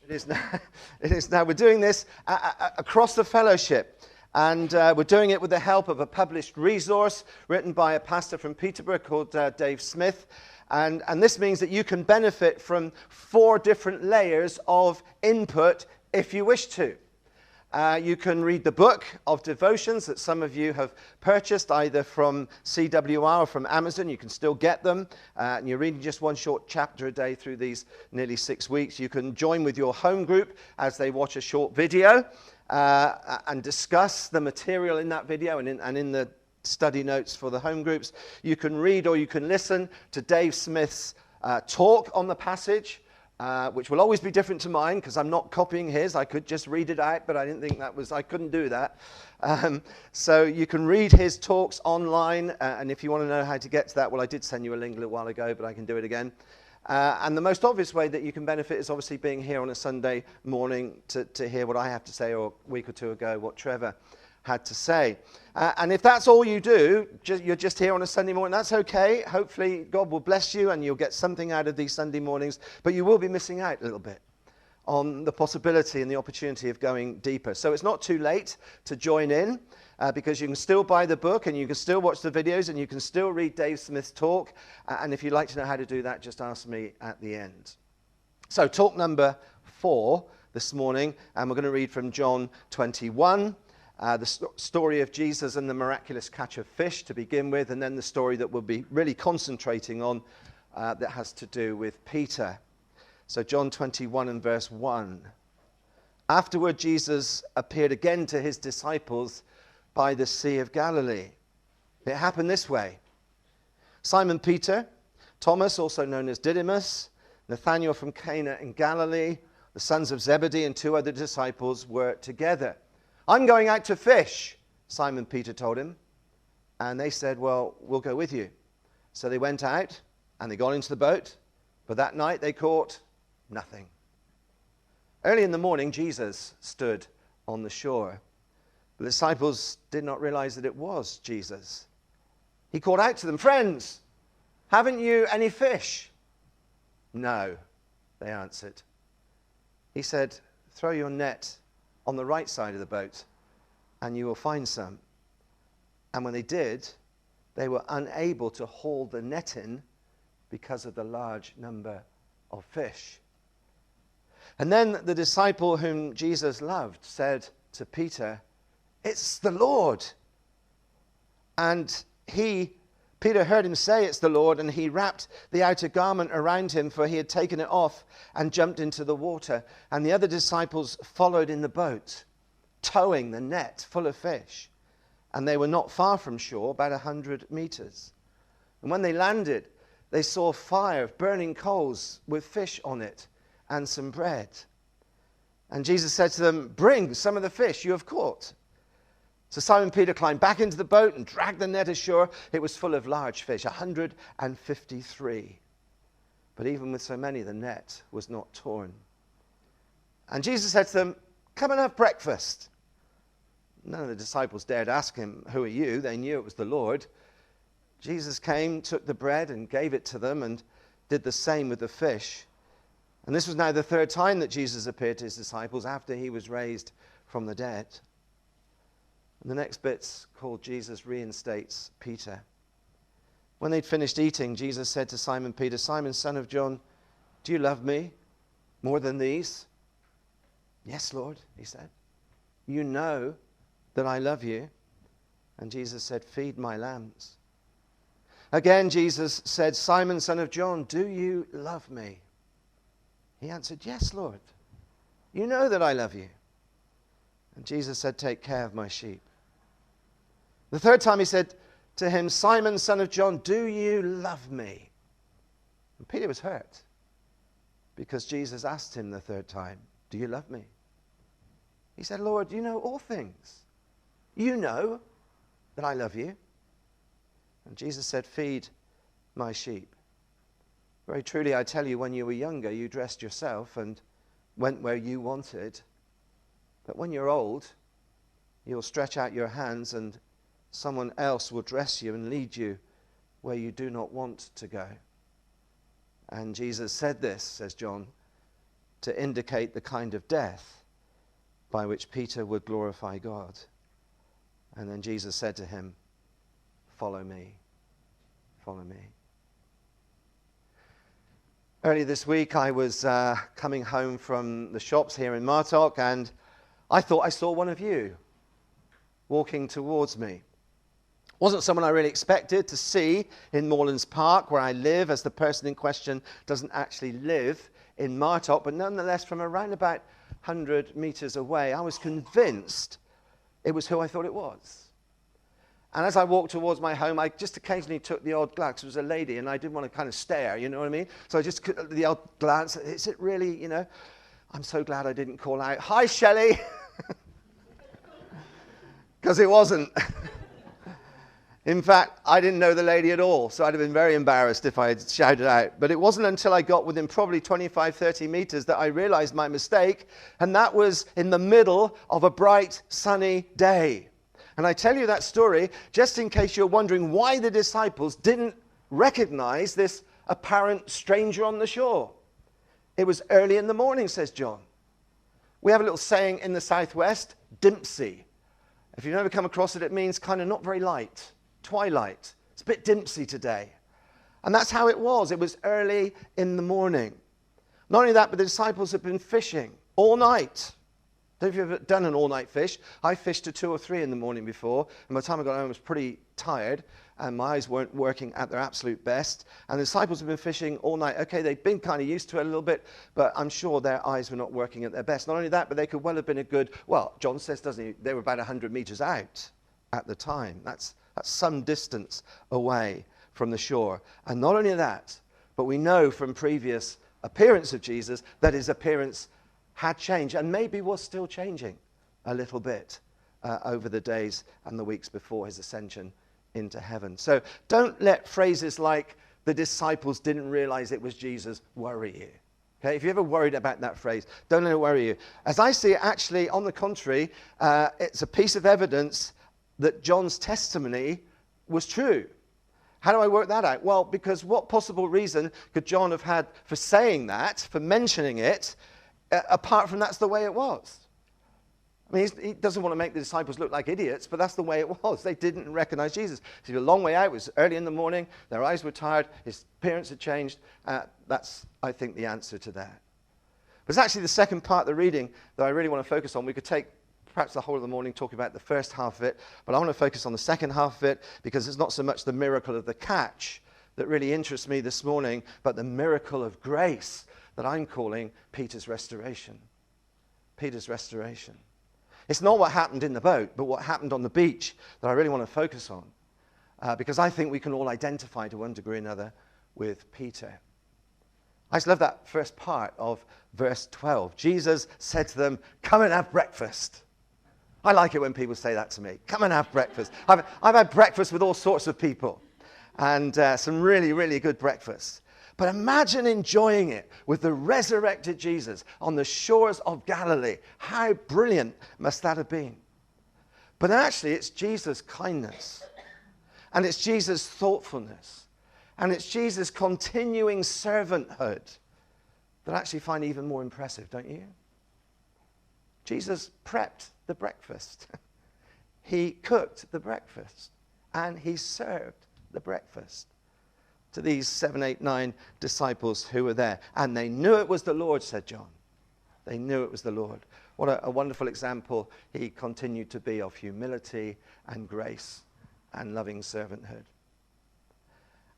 It is now. It is now. We're doing this across the fellowship, and we're doing it with the help of a published resource written by a pastor from Peterborough called Dave Smith. And this means that you can benefit from 4 different layers of input if you wish to. You can read the book of devotions that some of you have purchased either from CWR or from Amazon. You can still get them. And you're reading just one short chapter a day through these nearly 6 weeks. You can join with your home group as they watch a short video and discuss the material in that video and in the study notes for the home groups. You can read or you can listen to Dave Smith's talk on the passage. Which will always be different to mine because I'm not copying his. I could just read it out, but I didn't think I couldn't do that. So you can read his talks online, and if you want to know how to get to that, well, I did send you a link a little while ago, but I can do it again. And the most obvious way that you can benefit is obviously being here on a Sunday morning to hear what I have to say, or a week or two ago, what Trevor had to say. And if that's all you do, you're just here on a Sunday morning, that's okay. Hopefully God will bless you and you'll get something out of these Sunday mornings, but you will be missing out a little bit on the possibility and the opportunity of going deeper. So it's not too late to join in because you can still buy the book and you can still watch the videos and you can still read Dave Smith's talk. And if you'd like to know how to do that, just ask me at the end. So talk number 4 this morning, and we're going to read from John 21. The story of Jesus and the miraculous catch of fish to begin with, and then the story that we'll be really concentrating on that has to do with Peter. So John 21 and verse 1. Afterward, Jesus appeared again to his disciples by the Sea of Galilee. It happened this way. Simon Peter, Thomas, also known as Didymus, Nathanael from Cana in Galilee, the sons of Zebedee, and 2 other disciples were together. I'm going out to fish, Simon Peter told him. And they said, well, we'll go with you. So they went out and they got into the boat. But that night they caught nothing. Early in the morning, Jesus stood on the shore. The disciples did not realize that it was Jesus. He called out to them, friends, haven't you any fish? No, they answered. He said, throw your net on the right side of the boat, and you will find some. And when they did, they were unable to haul the net in because of the large number of fish. And then the disciple whom Jesus loved said to Peter, it's the Lord. And Peter heard him say it's the Lord, and he wrapped the outer garment around him, for he had taken it off, and jumped into the water. And the other disciples followed in the boat, towing the net full of fish. And they were not far from shore, about 100 meters. And when they landed, they saw a fire of burning coals with fish on it and some bread. And Jesus said to them, bring some of the fish you have caught. So Simon Peter climbed back into the boat and dragged the net ashore. It was full of large fish, 153. But even with so many, the net was not torn. And Jesus said to them, come and have breakfast. None of the disciples dared ask him, who are you? They knew it was the Lord. Jesus came, took the bread and gave it to them, and did the same with the fish. And this was now the 3rd time that Jesus appeared to his disciples after he was raised from the dead. And the next bit's called Jesus reinstates Peter. When they'd finished eating, Jesus said to Simon Peter, Simon, son of John, do you love me more than these? Yes, Lord, he said. You know that I love you. And Jesus said, feed my lambs. Again, Jesus said, Simon, son of John, do you love me? He answered, yes, Lord. You know that I love you. And Jesus said, take care of my sheep. The 3rd time he said to him, Simon, son of John, do you love me? And Peter was hurt because Jesus asked him the 3rd time, do you love me? He said, Lord, you know all things. You know that I love you. And Jesus said, feed my sheep. Very truly, I tell you, when you were younger, you dressed yourself and went where you wanted. But when you're old, you'll stretch out your hands and someone else will dress you and lead you where you do not want to go. And Jesus said this, says John, to indicate the kind of death by which Peter would glorify God. And then Jesus said to him, "Follow me, follow me." Earlier this week, I was coming home from the shops here in Martock, and I thought I saw one of you walking towards me. Wasn't someone I really expected to see in Moorlands Park, where I live, as the person in question doesn't actually live in Martock, but nonetheless from around about 100 meters away, I was convinced it was who I thought it was. And as I walked towards my home, I just occasionally took the odd glance. It was a lady, and I didn't want to kind of stare, you know what I mean? So I just took the odd glance. Is it really, you know? I'm so glad I didn't call out, "Hi, Shelley!" Because it wasn't. In fact, I didn't know the lady at all, so I'd have been very embarrassed if I had shouted out. But it wasn't until I got within probably 25, 30 meters that I realized my mistake, and that was in the middle of a bright, sunny day. And I tell you that story just in case you're wondering why the disciples didn't recognize this apparent stranger on the shore. It was early in the morning, says John. We have a little saying in the southwest, dimpsy. If you've never come across it, it means kind of not very light. Twilight. It's a bit dimpsy today. And that's how it was. It was early in the morning. Not only that, but the disciples had been fishing all night. I don't know if you've ever done an all-night fish. I fished to 2 or 3 in the morning before, and by the time I got home I was pretty tired, and my eyes weren't working at their absolute best. And the disciples had been fishing all night. Okay, they'd been kind of used to it a little bit, but I'm sure their eyes were not working at their best. Not only that, but they could well have been a good, well, John says, doesn't he, they were about 100 meters out at the time. That's some distance away from the shore. And not only that, but we know from previous appearance of Jesus that his appearance had changed and maybe was still changing a little bit over the days and the weeks before his ascension into heaven. So don't let phrases like the disciples didn't realize it was Jesus worry you. Okay, if you're ever worried about that phrase, don't let it worry you. As I see it, actually, on the contrary, it's a piece of evidence that John's testimony was true. How do I work that out? Well, because what possible reason could John have had for saying that, for mentioning it, apart from that's the way it was? I mean, he doesn't want to make the disciples look like idiots, but that's the way it was. They didn't recognize Jesus. He was a long way out. It was early in the morning. Their eyes were tired. His appearance had changed. That's, I think, the answer to that. But it's actually the second part of the reading that I really want to focus on. We could take perhaps the whole of the morning talking about the first half of it, but I want to focus on the second half of it because it's not so much the miracle of the catch that really interests me this morning, but the miracle of grace that I'm calling Peter's restoration. Peter's restoration. It's not what happened in the boat, but what happened on the beach that I really want to focus on, because I think we can all identify to one degree or another with Peter. I just love that first part of verse 12. Jesus said to them, "Come and have breakfast." I like it when people say that to me. Come and have breakfast. I've had breakfast with all sorts of people, and some really, really good breakfast. But imagine enjoying it with the resurrected Jesus on the shores of Galilee. How brilliant must that have been? But actually, it's Jesus' kindness, and it's Jesus' thoughtfulness, and it's Jesus' continuing servanthood that I actually find even more impressive, don't you? Jesus prepped the breakfast. He cooked the breakfast, and he served the breakfast to these 7, 8, 9 disciples who were there. And they knew it was the Lord, said John. They knew it was the Lord. What a wonderful example he continued to be of humility and grace and loving servanthood.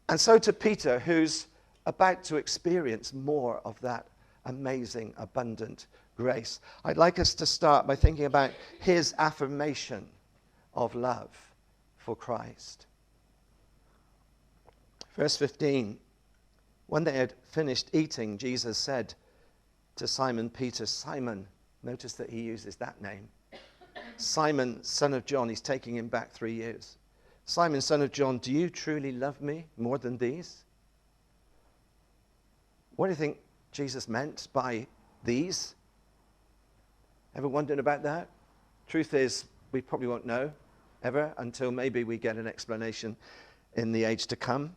And so to Peter, who's about to experience more of that amazing, abundant grace, I'd like us to start by thinking about his affirmation of love for Christ. Verse 15, when they had finished eating, Jesus said to Simon Peter, Simon, notice that he uses that name. Simon, son of John, he's taking him back 3 years. Simon, son of John, do you truly love me more than these? What do you think Jesus meant by these? Ever wondered about that? Truth is, we probably won't know ever until maybe we get an explanation in the age to come.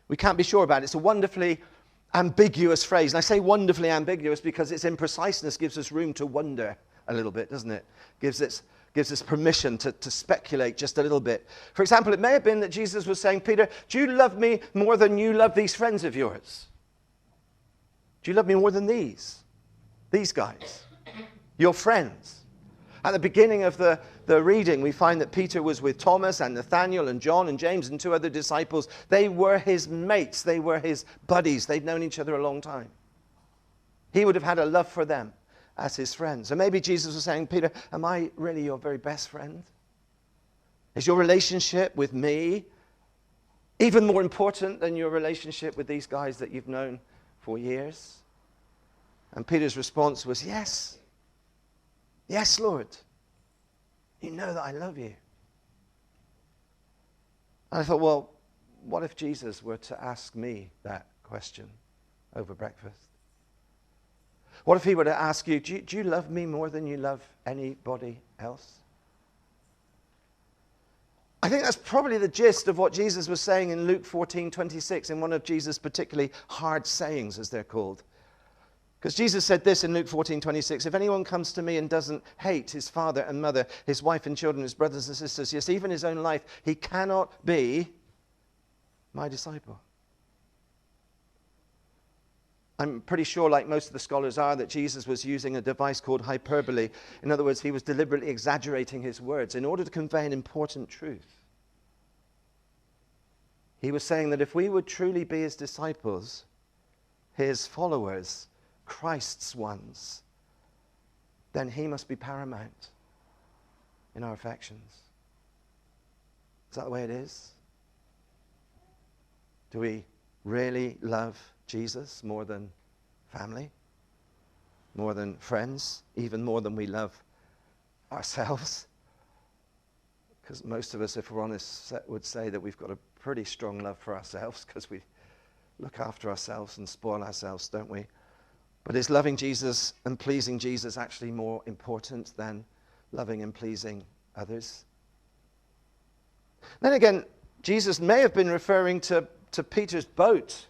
We can't be sure about it. It's a wonderfully ambiguous phrase. And I say wonderfully ambiguous because its impreciseness gives us room to wonder a little bit, doesn't it? Gives us permission to speculate just a little bit. For example, it may have been that Jesus was saying, Peter, do you love me more than you love these friends of yours? Do you love me more than these guys, your friends? At the beginning of the reading, we find that Peter was with Thomas and Nathanael and John and James and two other disciples. They were his mates. They were his buddies. They'd known each other a long time. He would have had a love for them as his friends. And maybe Jesus was saying, Peter, am I really your very best friend? Is your relationship with me even more important than your relationship with these guys that you've known for years? And Peter's response was, yes. Yes, Lord. You know that I love you. And I thought, well, what if Jesus were to ask me that question over breakfast? What if he were to ask you, do you love me more than you love anybody else? I think that's probably the gist of what Jesus was saying in Luke 14:26, in one of Jesus' particularly hard sayings, as they're called. Because Jesus said this in Luke 14:26, if anyone comes to me and doesn't hate his father and mother, his wife and children, his brothers and sisters, yes, even his own life, he cannot be my disciple. I'm pretty sure, like most of the scholars are, that Jesus was using a device called hyperbole. In other words, he was deliberately exaggerating his words in order to convey an important truth. He was saying that if we would truly be his disciples, his followers, Christ's ones, then he must be paramount in our affections. Is that the way it is? Do we really love Jesus more than family, more than friends, even more than we love ourselves? Because most of us, if we're honest, would say that we've got a pretty strong love for ourselves because we look after ourselves and spoil ourselves, don't we? But is loving Jesus and pleasing Jesus actually more important than loving and pleasing others? Then again, Jesus may have been referring to Peter's boat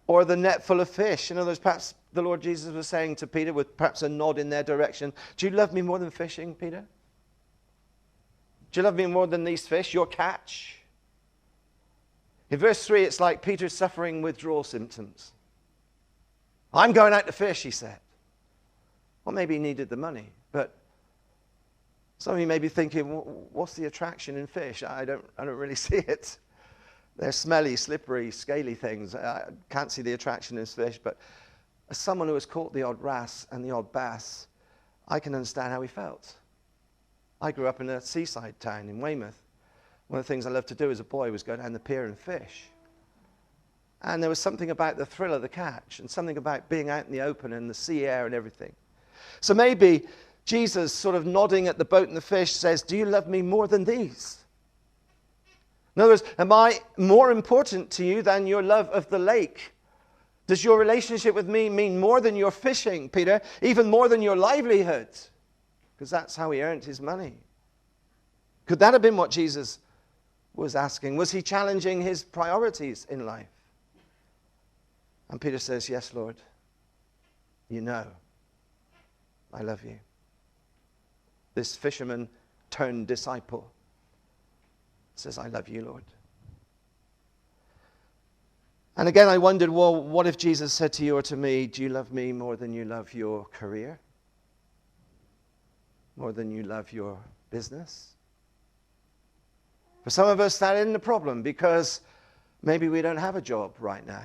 or the net full of fish. In other words, perhaps the Lord Jesus was saying to Peter, with perhaps a nod in their direction, do you love me more than fishing, Peter? Do you love me more than these fish, your catch? In verse 3, it's like Peter's suffering withdrawal symptoms. I'm going out to fish, he said. Well, maybe he needed the money, but some of you may be thinking, what's the attraction in fish? I don't really see it. They're smelly, slippery, scaly things. I can't see the attraction in fish, but as someone who has caught the odd wrasse and the odd bass, I can understand how he felt. I grew up in a seaside town in Weymouth. One of the things I loved to do as a boy was go down the pier and fish. And there was something about the thrill of the catch and something about being out in the open and the sea air and everything. So maybe Jesus, sort of nodding at the boat and the fish, says, do you love me more than these? In other words, am I more important to you than your love of the lake? Does your relationship with me mean more than your fishing, Peter? Even more than your livelihood? Because that's how he earned his money. Could that have been what Jesus was asking? Was he challenging his priorities in life? And Peter says, yes, Lord, you know I love you. This fisherman turned disciple says, I love you, Lord. And again, I wondered, well, what if Jesus said to you or to me, do you love me more than you love your career? More than you love your business? For some of us, that isn't a problem because maybe we don't have a job right now.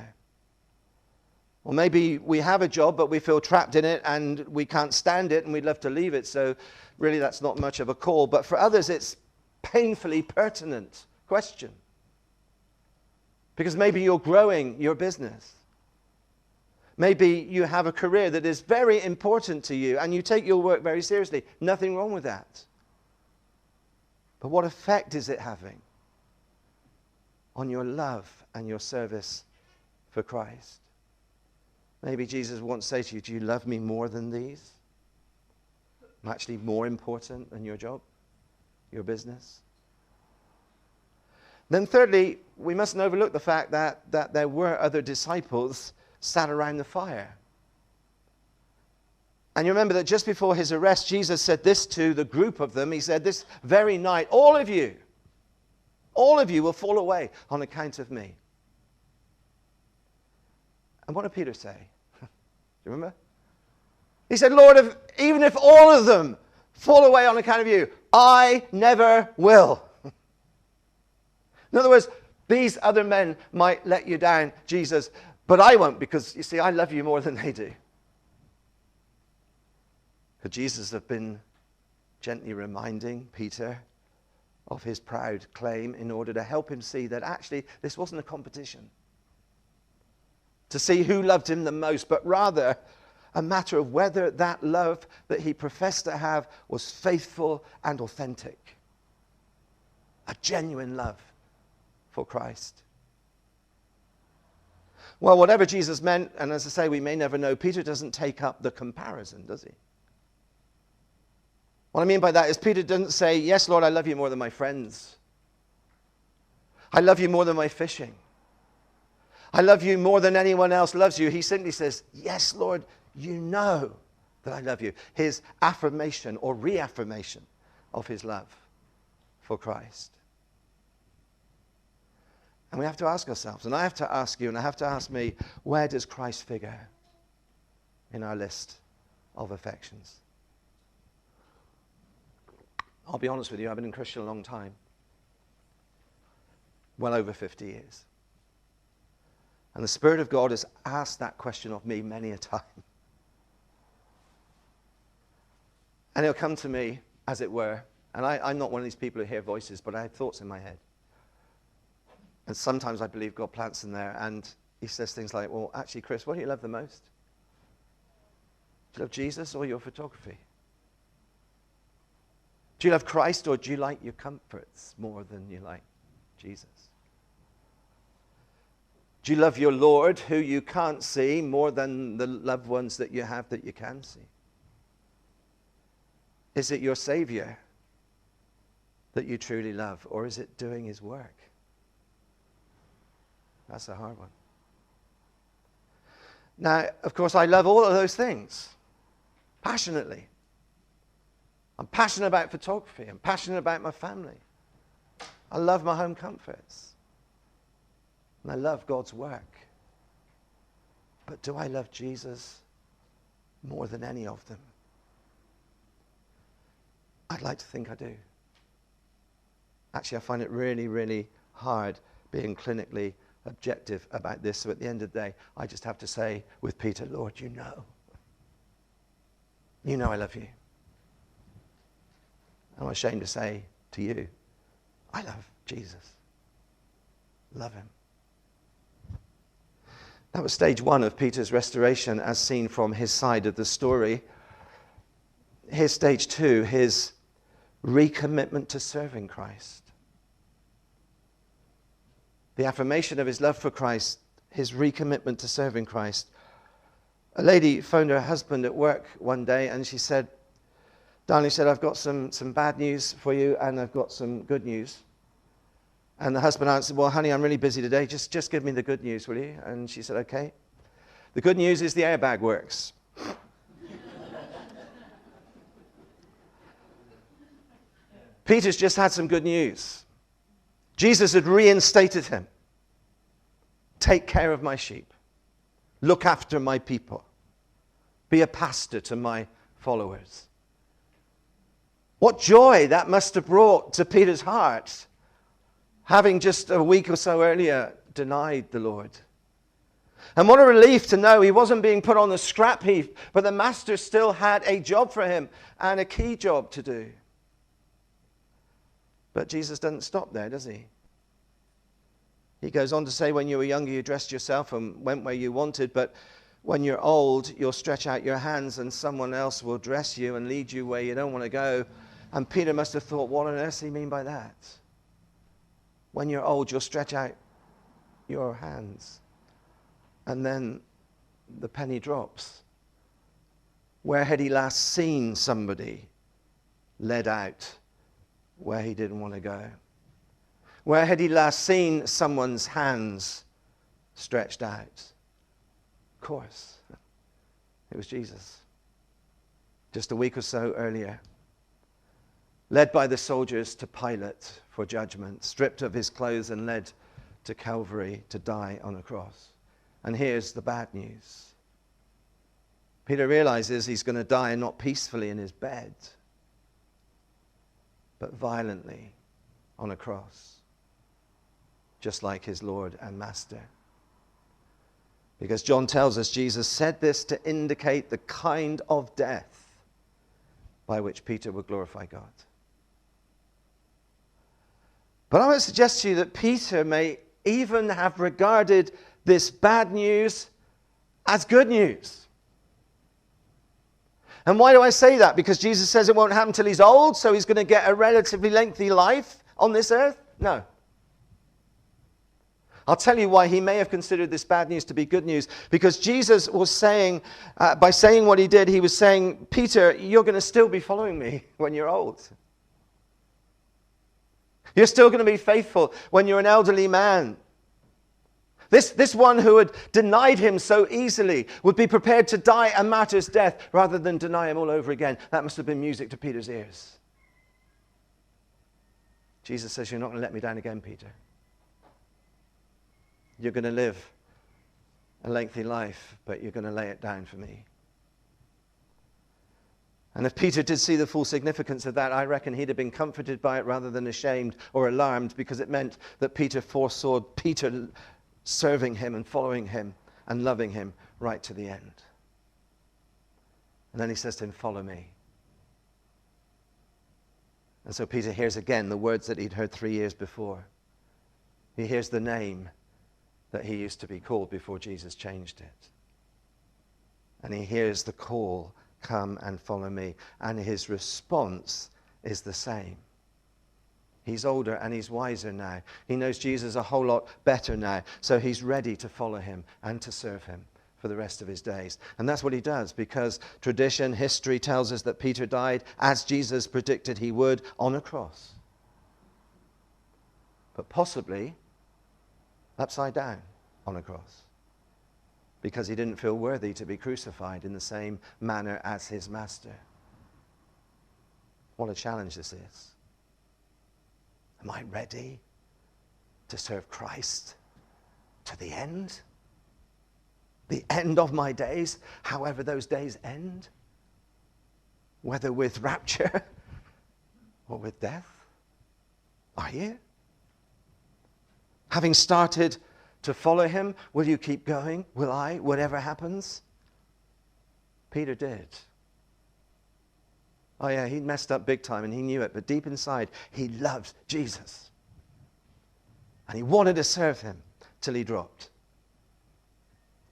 Or maybe we have a job, but we feel trapped in it and we can't stand it and we'd love to leave it. So really that's not much of a call. But for others, it's painfully pertinent question. Because maybe you're growing your business. Maybe you have a career that is very important to you and you take your work very seriously. Nothing wrong with that. But what effect is it having on your love and your service for Christ? Maybe Jesus wants to say to you, do you love me more than these? I'm actually more important than your job, your business. Then thirdly, we mustn't overlook the fact that there were other disciples sat around the fire. And you remember that just before his arrest, Jesus said this to the group of them. He said, this very night, all of you will fall away on account of me. And what did Peter say? Do you remember? He said, Lord, even if all of them fall away on account of you, I never will. In other words, these other men might let you down, Jesus, but I won't, because, you see, I love you more than they do. Could Jesus have been gently reminding Peter of his proud claim in order to help him see that actually this wasn't a competition to see who loved him the most, but rather a matter of whether that love that he professed to have was faithful and authentic. A genuine love for Christ. Well, whatever Jesus meant, and as I say, we may never know, Peter doesn't take up the comparison, does he? What I mean by that is Peter doesn't say, yes, Lord, I love you more than my friends. I love you more than my fishing. I love you more than anyone else loves you. He simply says, yes, Lord, you know that I love you. His affirmation or reaffirmation of his love for Christ. And we have to ask ourselves, and I have to ask you, and I have to ask me, where does Christ figure in our list of affections? I'll be honest with you, I've been a Christian a long time. Well over 50 years. And the Spirit of God has asked that question of me many a time. And he'll come to me, as it were, and I'm not one of these people who hear voices, but I have thoughts in my head. And sometimes I believe God plants them there, and he says things like, well, actually, Chris, what do you love the most? Do you love Jesus or your photography? Do you love Christ, or do you like your comforts more than you like Jesus? Do you love your Lord, who you can't see, more than the loved ones that you have that you can see? Is it your Savior that you truly love, or is it doing his work? That's a hard one. Now, of course, I love all of those things passionately. I'm passionate about photography. I'm passionate about my family. I love my home comforts. And I love God's work. But do I love Jesus more than any of them? I'd like to think I do. Actually, I find it really, really hard being clinically objective about this. So at the end of the day, I just have to say with Peter, Lord, you know I love you. I'm ashamed to say to you, I love Jesus. Love him. That was stage one of Peter's restoration as seen from his side of the story. Here's stage two, his recommitment to serving Christ. The affirmation of his love for Christ, his recommitment to serving Christ. A lady phoned her husband at work one day and she said, Darling, said, I've got some bad news for you and I've got some good news. And the husband answered, well, honey, I'm really busy today. Just give me the good news, will you? And she said, okay. The good news is the airbag works. Peter's just had some good news. Jesus had reinstated him. Take care of my sheep. Look after my people. Be a pastor to my followers. What joy that must have brought to Peter's heart, having just a week or so earlier denied the Lord. And what a relief to know he wasn't being put on the scrap heap, but the master still had a job for him and a key job to do. But Jesus doesn't stop there, does he? He goes on to say, when you were younger, you dressed yourself and went where you wanted, but when you're old, you'll stretch out your hands and someone else will dress you and lead you where you don't want to go. And Peter must have thought, what on earth does he mean by that? When you're old, you'll stretch out your hands. And then the penny drops. Where had he last seen somebody led out where he didn't want to go? Where had he last seen someone's hands stretched out? Of course, it was Jesus. Just a week or so earlier, led by the soldiers to Pilate for judgment, stripped of his clothes and led to Calvary to die on a cross. And here's the bad news. Peter realizes he's going to die not peacefully in his bed, but violently on a cross, just like his Lord and Master. Because John tells us Jesus said this to indicate the kind of death by which Peter would glorify God. But I want to suggest to you that Peter may even have regarded this bad news as good news. And why do I say that? Because Jesus says it won't happen till he's old, so he's going to get a relatively lengthy life on this earth? No. I'll tell you why he may have considered this bad news to be good news. Because Jesus was saying, by saying what he did, he was saying, Peter, you're going to still be following me when you're old. You're still going to be faithful when you're an elderly man. This one who had denied him so easily would be prepared to die a martyr's death rather than deny him all over again. That must have been music to Peter's ears. Jesus says, you're not going to let me down again, Peter. You're going to live a lengthy life, but you're going to lay it down for me. And if Peter did see the full significance of that, I reckon he'd have been comforted by it rather than ashamed or alarmed, because it meant that Peter foresaw Peter serving him and following him and loving him right to the end. And then he says to him, follow me. And so Peter hears again the words that he'd heard 3 years before. He hears the name that he used to be called before Jesus changed it. And he hears the call, come and follow me. And his response is the same. He's older and he's wiser now. He knows Jesus a whole lot better now. So he's ready to follow him and to serve him for the rest of his days. And that's what he does, because tradition, history tells us that Peter died, as Jesus predicted he would, on a cross. But possibly upside down on a cross, because he didn't feel worthy to be crucified in the same manner as his master. What a challenge this is. Am I ready to serve Christ to the end? The end of my days, however those days end? Whether with rapture or with death? Are you? Having started to follow him, will you keep going? Will I, whatever happens? Peter did. Oh yeah, he'd messed up big time and he knew it, but deep inside, he loved Jesus. And he wanted to serve him till he dropped.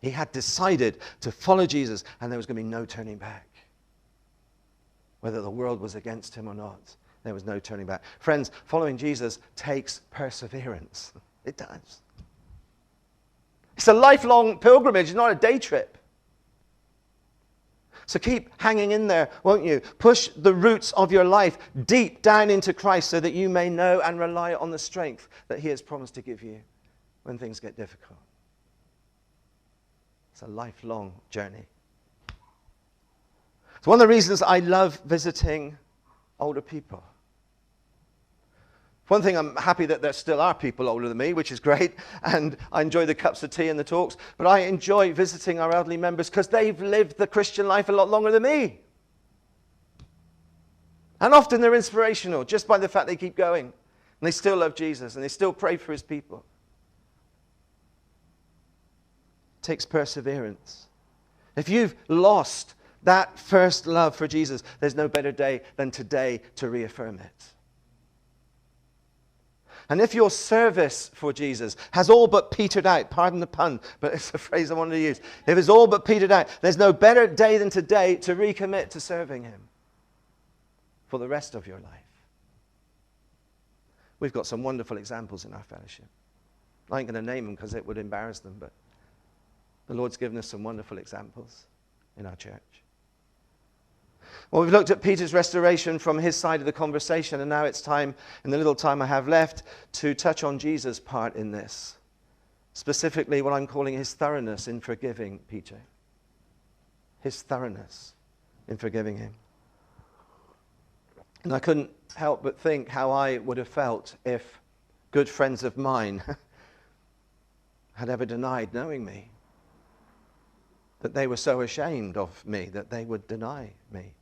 He had decided to follow Jesus, and there was going to be no turning back. Whether the world was against him or not, there was no turning back. Friends, following Jesus takes perseverance. It does. It's a lifelong pilgrimage, it's not a day trip. So keep hanging in there, won't you? Push the roots of your life deep down into Christ so that you may know and rely on the strength that he has promised to give you when things get difficult. It's a lifelong journey. It's one of the reasons I love visiting older people. One thing, I'm happy that there still are people older than me, which is great, and I enjoy the cups of tea and the talks, but I enjoy visiting our elderly members because they've lived the Christian life a lot longer than me. And often they're inspirational just by the fact they keep going, and they still love Jesus, and they still pray for his people. It takes perseverance. If you've lost that first love for Jesus, there's no better day than today to reaffirm it. And if your service for Jesus has all but petered out, pardon the pun, but it's a phrase I wanted to use. If it's all but petered out, there's no better day than today to recommit to serving him for the rest of your life. We've got some wonderful examples in our fellowship. I ain't going to name them because it would embarrass them, but the Lord's given us some wonderful examples in our church. Well, we've looked at Peter's restoration from his side of the conversation, and now it's time, in the little time I have left, to touch on Jesus' part in this. Specifically, what I'm calling his thoroughness in forgiving Peter. His thoroughness in forgiving him. And I couldn't help but think how I would have felt if good friends of mine had ever denied knowing me. That they were so ashamed of me that they would deny me.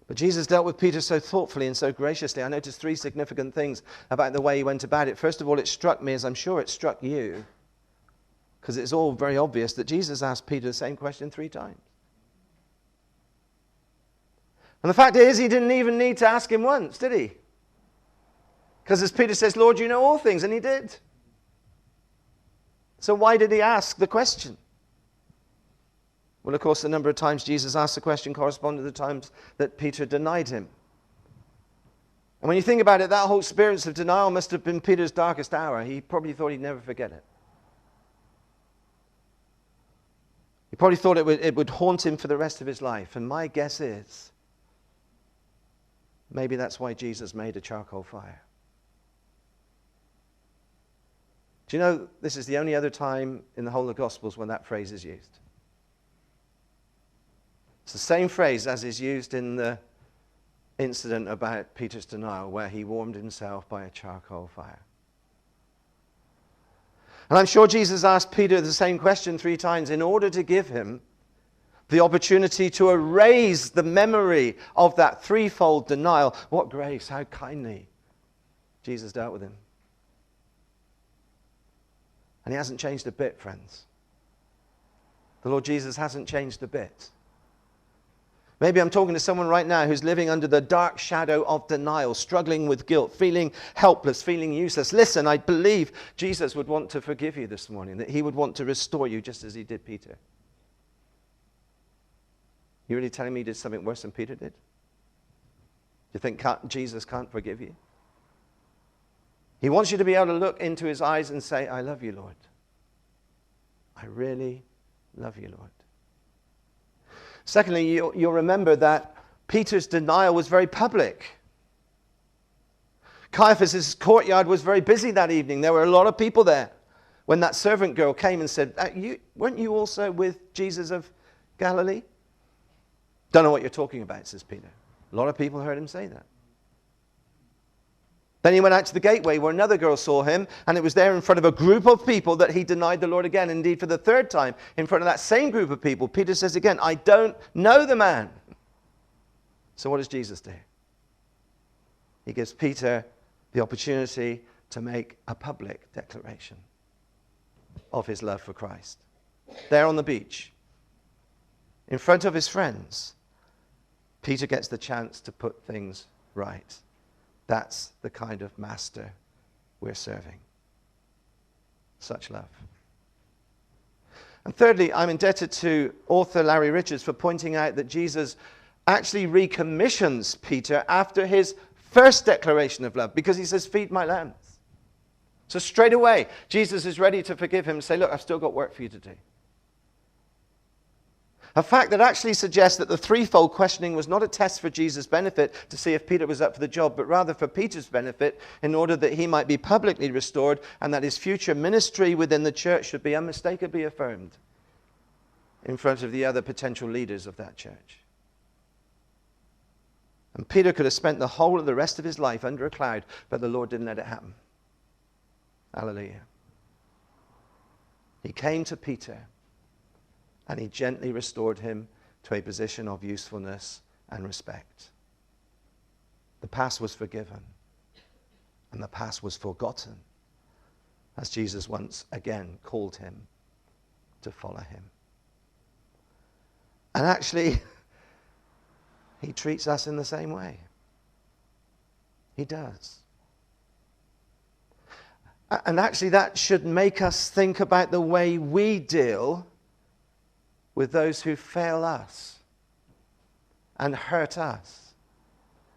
But Jesus dealt with Peter so thoughtfully and so graciously. I noticed 3 significant things about the way he went about it. First of all, it struck me, as I'm sure it struck you, because it's all very obvious that Jesus asked Peter the same question 3 times. And the fact is, he didn't even need to ask him once, did he? Because as Peter says, Lord, you know all things, and he did. So why did he ask the question? Well, of course, the number of times Jesus asked the question corresponded to the times that Peter denied him. And when you think about it, that whole experience of denial must have been Peter's darkest hour. He probably thought he'd never forget it. He probably thought it would haunt him for the rest of his life. And my guess is, maybe that's why Jesus made a charcoal fire. Do you know, this is the only other time in the whole of the Gospels when that phrase is used. It's the same phrase as is used in the incident about Peter's denial, where he warmed himself by a charcoal fire. And I'm sure Jesus asked Peter the same question 3 times in order to give him the opportunity to erase the memory of that 3-fold denial. What grace, how kindly Jesus dealt with him. And he hasn't changed a bit, friends. The Lord Jesus hasn't changed a bit. Maybe I'm talking to someone right now who's living under the dark shadow of denial, struggling with guilt, feeling helpless, feeling useless. Listen, I believe Jesus would want to forgive you this morning, that he would want to restore you just as he did Peter. You really telling me he did something worse than Peter did? Do you think Jesus can't forgive you? He wants you to be able to look into his eyes and say, I love you, Lord. I really love you, Lord. Secondly, you'll remember that Peter's denial was very public. Caiaphas' courtyard was very busy that evening. There were a lot of people there when that servant girl came and said, weren't you also with Jesus of Galilee? Don't know what you're talking about, says Peter. A lot of people heard him say that. Then he went out to the gateway where another girl saw him, and it was there in front of a group of people that he denied the Lord again. Indeed, for the 3rd time, in front of that same group of people, Peter says again, I don't know the man. So what does Jesus do? He gives Peter the opportunity to make a public declaration of his love for Christ. There on the beach, in front of his friends, Peter gets the chance to put things right. That's the kind of master we're serving. Such love. And thirdly, I'm indebted to author Larry Richards for pointing out that Jesus actually recommissions Peter after his first declaration of love, because he says, feed my lambs. So straight away, Jesus is ready to forgive him and say, look, I've still got work for you to do. A fact that actually suggests that the 3-fold questioning was not a test for Jesus' benefit to see if Peter was up for the job, but rather for Peter's benefit in order that he might be publicly restored and that his future ministry within the church should be unmistakably affirmed in front of the other potential leaders of that church. And Peter could have spent the whole of the rest of his life under a cloud, but the Lord didn't let it happen. Hallelujah. He came to Peter, and he gently restored him to a position of usefulness and respect. The past was forgiven, and the past was forgotten, as Jesus once again called him to follow him. And actually, he treats us in the same way. He does. And actually, that should make us think about the way we deal with those who fail us and hurt us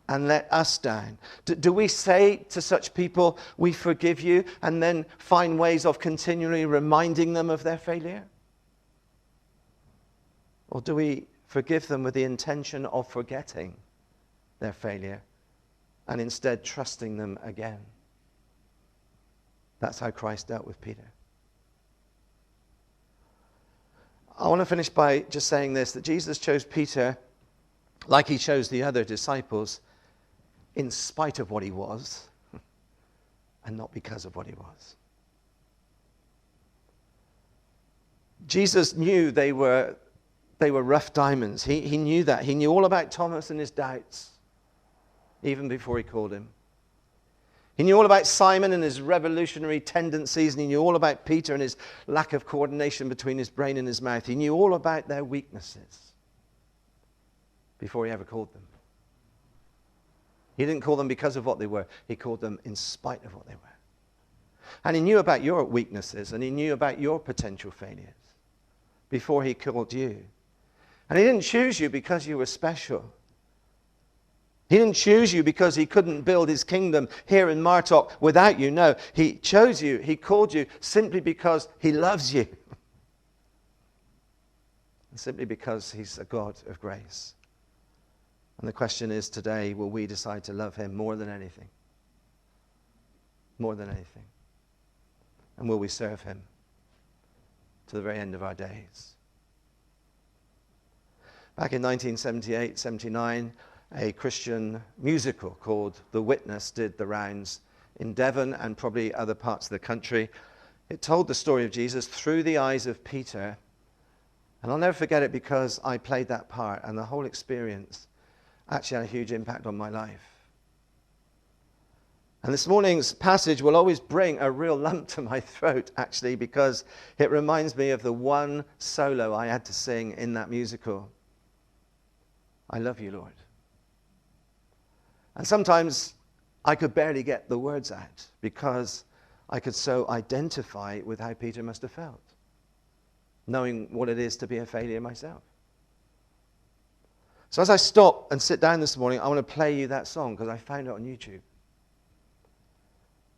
and let us down. Do we say to such people, we forgive you, and then find ways of continually reminding them of their failure? Or do we forgive them with the intention of forgetting their failure and instead trusting them again. That's how Christ dealt with Peter. I want to finish by just saying this, that Jesus chose Peter like he chose the other disciples in spite of what he was and not because of what he was. Jesus knew they were rough diamonds. He knew that. He knew all about Thomas and his doubts even before he called him. He knew all about Simon and his revolutionary tendencies, and he knew all about Peter and his lack of coordination between his brain and his mouth. He knew all about their weaknesses before he ever called them. He didn't call them because of what they were. He called them in spite of what they were. And he knew about your weaknesses, and he knew about your potential failures before he called you. And he didn't choose you because you were special. He didn't choose you because he couldn't build his kingdom here in Martock without you. No, he chose you, he called you simply because he loves you. And simply because he's a God of grace. And the question is today, will we decide to love him more than anything? More than anything. And will we serve him to the very end of our days? Back in 1978-79, a Christian musical called The Witness did the rounds in Devon and probably other parts of the country. It told the story of Jesus through the eyes of Peter. And I'll never forget it because I played that part, and the whole experience actually had a huge impact on my life. And this morning's passage will always bring a real lump to my throat, actually, because it reminds me of the one solo I had to sing in that musical. I love you, Lord. And sometimes I could barely get the words out because I could so identify with how Peter must have felt, knowing what it is to be a failure myself. So as I stop and sit down this morning, I want to play you that song because I found it on YouTube.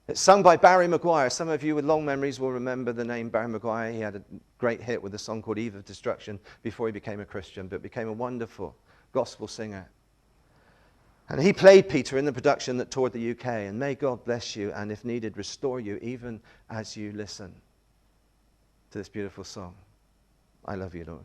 It's sung by Barry Maguire. Some of you with long memories will remember the name Barry Maguire. He had a great hit with a song called Eve of Destruction before he became a Christian, but became a wonderful gospel singer. And he played Peter in the production that toured the UK. And may God bless you and, if needed, restore you even as you listen to this beautiful song. I love you, Lord.